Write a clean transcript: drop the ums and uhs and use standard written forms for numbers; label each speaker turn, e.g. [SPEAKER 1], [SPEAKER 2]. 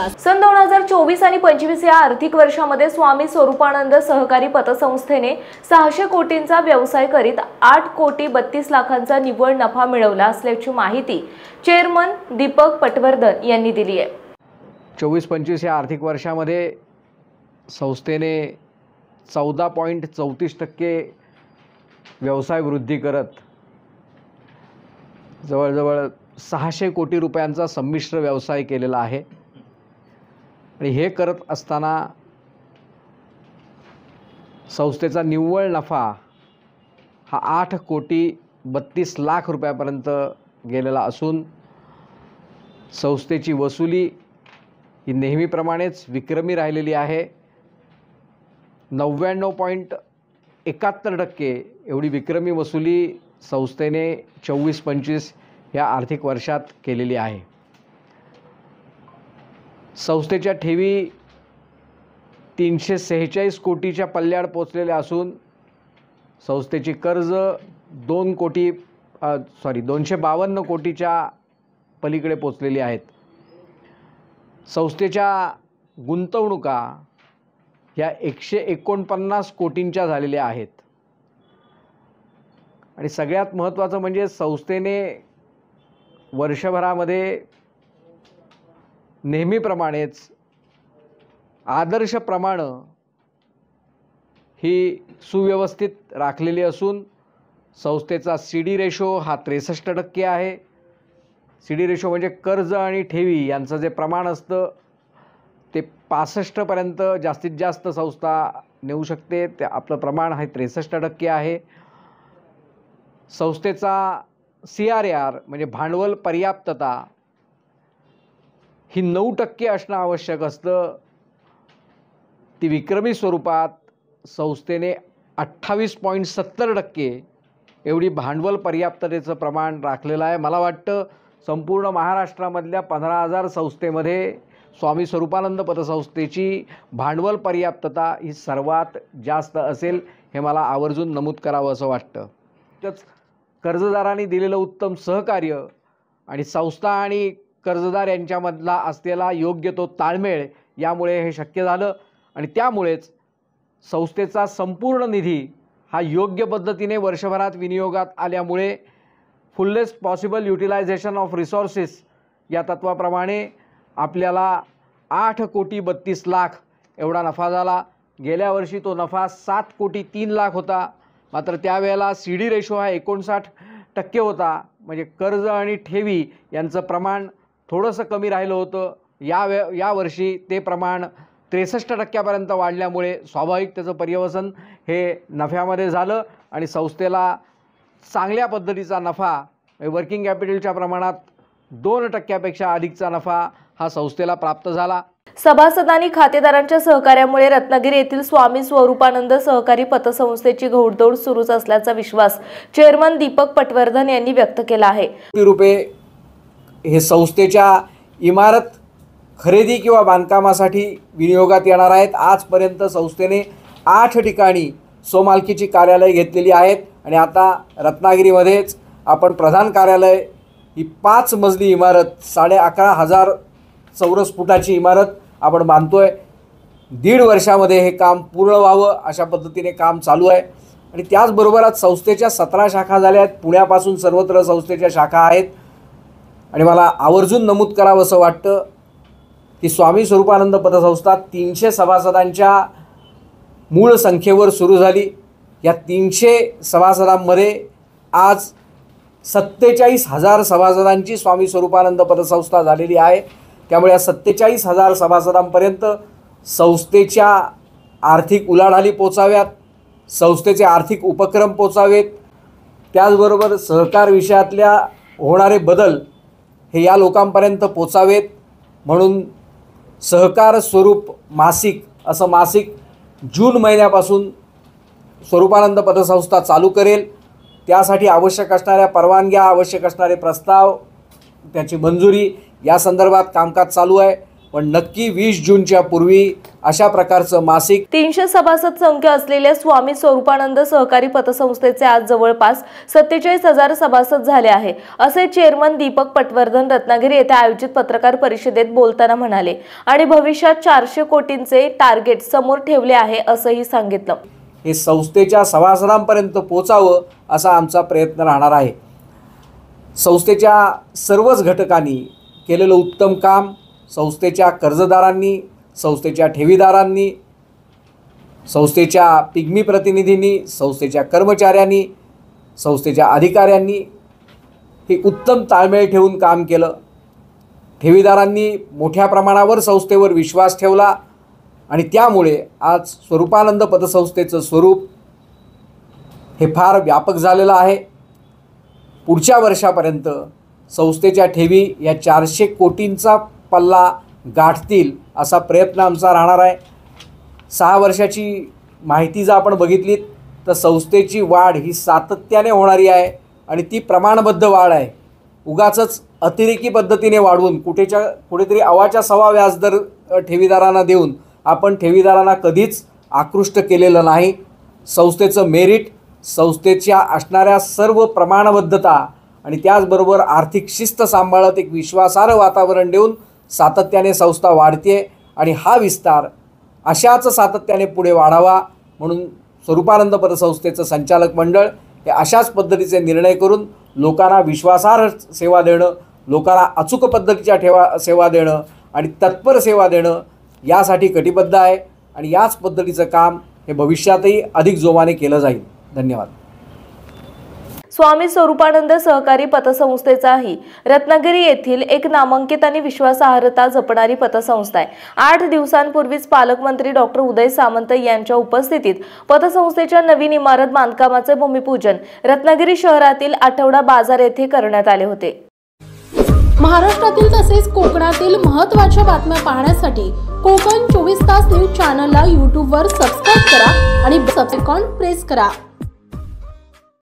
[SPEAKER 1] सन 2024 आणि 25 या आर्थिक वर्षामध्ये स्वामी स्वरूपानंद सहकारी पतसंस्थेने 600 कोटींचा व्यवसाय करीत 8 कोटी 32 लाखांचा निव्वळ नफा मिळवला असल्याची माहिती चेअरमन दीपक पटवर्धन यांनी दिली आहे।
[SPEAKER 2] 24-25 या आर्थिक वर्षामध्ये संस्थेने 14.34% व्यवसाय वृद्धी करत जवळजवळ 600 कोटी रुपयांचा संमिश्र व्यवसाय केलेला आहे। आणि हे करत असताना संस्थेचा निव्वळ नफा हा 8 कोटी 32 लाख रुपयापर्यंत गेलेला असून संस्थेची वसुली ही नेहमीप्रमाणेच विक्रमी राहिलेली आहे। 99.71% एवढी विक्रमी वसुली संस्थेने 24-25 या आर्थिक वर्षात केलेली आहे। संस्थेच्या ठेवी 346 कोटीच्या पल्ल्याड पोचलेल्या असून संस्थेची कर्ज 252 कोटीच्या पलीकडे पोचलेली आहेत। संस्थेच्या गुंतवणुका ह्या 149 कोटींच्या झालेल्या आहेत। आणि सगळ्यात महत्त्वाचं म्हणजे संस्थेने वर्षभरामध्ये नेहमीप्रमाणेच आदर्शप्रमाणे ही सुव्यवस्थित राखलेली असून संस्थेचा CD रेशो हा 63% आहे। CD रेशो म्हणजे कर्ज आणि ठेवी यांचं जे प्रमाण असतं ते 65 पर्यंत जास्तीत जास्त संस्था नेऊ शकते, ते आपलं प्रमाण आहे 63% आहे। संस्थेचा CRAR म्हणजे भांडवल पर्याप्तता ही 9% असणं आवश्यक असतं। ती विक्रमी स्वरूपात संस्थेने 28.70% एवढी भांडवल पर्याप्ततेचं प्रमाण राखलेलं आहे। मला वाटतं संपूर्ण महाराष्ट्रामधल्या 15,000 संस्थेमध्ये स्वामी स्वरूपानंद पतसंस्थेची भांडवल पर्याप्तता ही सर्वात जास्त असेल, हे मला आवर्जून नमूद करावं असं वाटतं। तसंच कर्जदारांनी दिलेलं उत्तम सहकार्य आणि संस्था आणि कर्जदार यांच्यामधला असलेला योग्य तो ताळमेळ यामुळे हे शक्य झालं। आणि त्यामुळेच संस्थेचा संपूर्ण निधी हा योग्य पद्धतीने वर्षभरात विनियोगात आल्यामुळे फुल्लेस्ट पॉसिबल युटिलायझेशन ऑफ रिसोर्सेस या तत्वाप्रमाणे आपल्याला 8 कोटी 32 लाख एवढा नफा झाला। गेल्या वर्षी तो नफा 7 कोटी 3 लाख होता, मात्र त्यावेळेला CD रेशो हा 59% होता, म्हणजे कर्ज आणि ठेवी यांचं प्रमाण थोडंसं कमी राहिलं होतं। या वर्षी ते प्रमाण 63% वाढल्यामुळे स्वाभाविक त्याचं पर्यवसन हे नफ्यामध्ये झालं आणि संस्थेला चांगल्या पद्धतीचा नफा वर्किंग कॅपिटलच्या प्रमाणात 2% पेक्षा अधिकचा नफा हा संस्थेला प्राप्त झाला।
[SPEAKER 1] सभासदांनी खातेदारांच्या सहकार्यामुळे रत्नागिरी येथील स्वामी स्वरूपानंद सहकारी पतसंस्थेची घोडदौड सुरूच असल्याचा विश्वास चेअरमन दीपक पटवर्धन यांनी व्यक्त केला आहे।
[SPEAKER 2] रुपये हे संस्थेच्या इमारत खरेदी किंवा बांधकामासाठी विनियोगात येणार आहेत। आजपर्यंत संस्थेने 8 ठिकाणी स्वमालकीची कार्यालय घेतलेली आहेत आणि आता रत्नागिरीमध्येच आपण प्रधान कार्यालय ही 5 मजली इमारत 11,500 चौरस फुटाची इमारत आपण बांधतोय। 1.5 वर्षामध्ये हे काम पूर्ण व्हावं अशा पद्धतीने काम चालू आहे। आणि त्याचबरोबर आज संस्थेच्या 17 शाखा झाल्या आहेत। पुण्यापासून सर्वत्र संस्थेच्या शाखा आहेत। आणि मला आवर्जून नमूद करावं असं वाटतं की स्वामी स्वरूपानंद पतसंस्था 300 सभासदांच्या मूळ संख्येवर सुरू झाली। या 300 सभासदांमध्ये आज 47,000 सभासदांची स्वामी स्वरूपानंद पतसंस्था झालेली आहे। त्यामुळे या 47,000 सभासदांपर्यंत संस्थेच्या आर्थिक उलाढाली पोचाव्यात, संस्थेचे आर्थिक उपक्रम पोचावेत, त्याचबरोबर सहकार विषयातल्या होणारे बदल हे या लोकांपर्यंत पोचावेत म्हणून सहकार स्वरूप मासिक असं मासिक जून महिन्यापासून स्वरूपानंद पतसंस्था चालू करेल। त्यासाठी आवश्यक असणाऱ्या परवानग्या, आवश्यक असणारे प्रस्ताव, त्याची मंजुरी या संदर्भात कामकाज चालू आहे। पण नक्की 20 जूनच्या पूर्वी अशा प्रकारचं मासिक
[SPEAKER 1] 300 सभासद संख्या असलेल्या स्वामी स्वरूपानंद सहकारी पतसंस्थेचे आज जवळपास 47,000 सभासद झाले आहे, असे चेअरमन दीपक पटवर्धन रत्नागिरी येथे आयोजित पत्रकार परिषदेत बोलताना म्हणाले आणि भविष्यात 400 कोटींचे टार्गेट समोर ठेवले आहे असंही सांगितलं।
[SPEAKER 2] हे संस्थेच्या सभासदांपर्यंत पोहोचावं असा आमचा प्रयत्न राहणार आहे। संस्थेच्या सर्वच घटकांनी केलेलं उत्तम काम, संस्थेच्या कर्जदारांनी, संस्थेच्या ठेवीदारांनी, संस्थेच्या पिग्मी प्रतिनिधींनी, संस्थेच्या कर्मचाऱ्यांनी, संस्थेच्या अधिकाऱ्यांनी हे उत्तम ताळमेळ ठेवून काम केलं। ठेवीदारांनी मोठ्या प्रमाणावर संस्थेवर विश्वास ठेवला आणि त्यामुळे आज स्वरूपानंद पतसंस्थेचं स्वरूप हे फार व्यापक झालेलं आहे। पुढच्या वर्षापर्यंत संस्थेच्या ठेवी या 400 कोटींचा पल्ला गाठतील असा प्रयत्न आमचा राहणार आहे। 6 वर्षाची माहिती जर आपण बघितली तर संस्थेची वाढ ही सातत्याने होणारी आहे आणि ती प्रमाणबद्ध वाढ आहे। उगाचच अतिरेकी पद्धतीने वाढवून कुठेतरी अवाच्या सवा व्याजदर ठेवीदारांना देऊन आपण ठेवीदारांना कधीच आकृष्ट केलेलं नाही। संस्थेचं मेरिट, संस्थेच्या असणाऱ्या सर्व प्रमाणबद्धता आणि त्याचबरोबर आर्थिक शिस्त सांभाळत एक विश्वासार्ह वातावरण देऊन सातत्याने संस्था वाढते आणि हा विस्तार अशाच सातत्याने पुढे वाढावा म्हणून स्वरूपानंद पतसंस्थेचं संचालक मंडळ हे अशाच पद्धतीचे निर्णय करून लोकांना विश्वासार्ह सेवा देणं, लोकांना अचूक पद्धतीच्या सेवा देणं आणि तत्पर सेवा देणं यासाठी कटिबद्ध आहे आणि याच पद्धतीचं काम हे भविष्यातही अधिक जोमाने केलं जाईल। धन्यवाद।
[SPEAKER 1] स्वामी स्वरूपानंद सहकारी पतसंस्थेचाही रत्नागिरी येथील एक नामांकित आणि विश्वासार्हता जपणारी पतसंस्था आहे। 8 दिवसांपूर्वीच पालकमंत्री डॉक्टर उदय सामंत यांच्या उपस्थितीत पतसंस्थेच्या नवीन इमारत बांधकामाचे भूमिपूजन रत्नागिरी शहरातील आठवडा बाजार येथे करण्यात आले होते।
[SPEAKER 3] महाराष्ट्रातील तसेच कोकणातील महत्त्वाच्या बातम्या पाहण्यासाठी कोकण 24 तास न्यूज चॅनलला YouTube वर सबस्क्राइब करा आणि बेल आयकॉन प्रेस करा।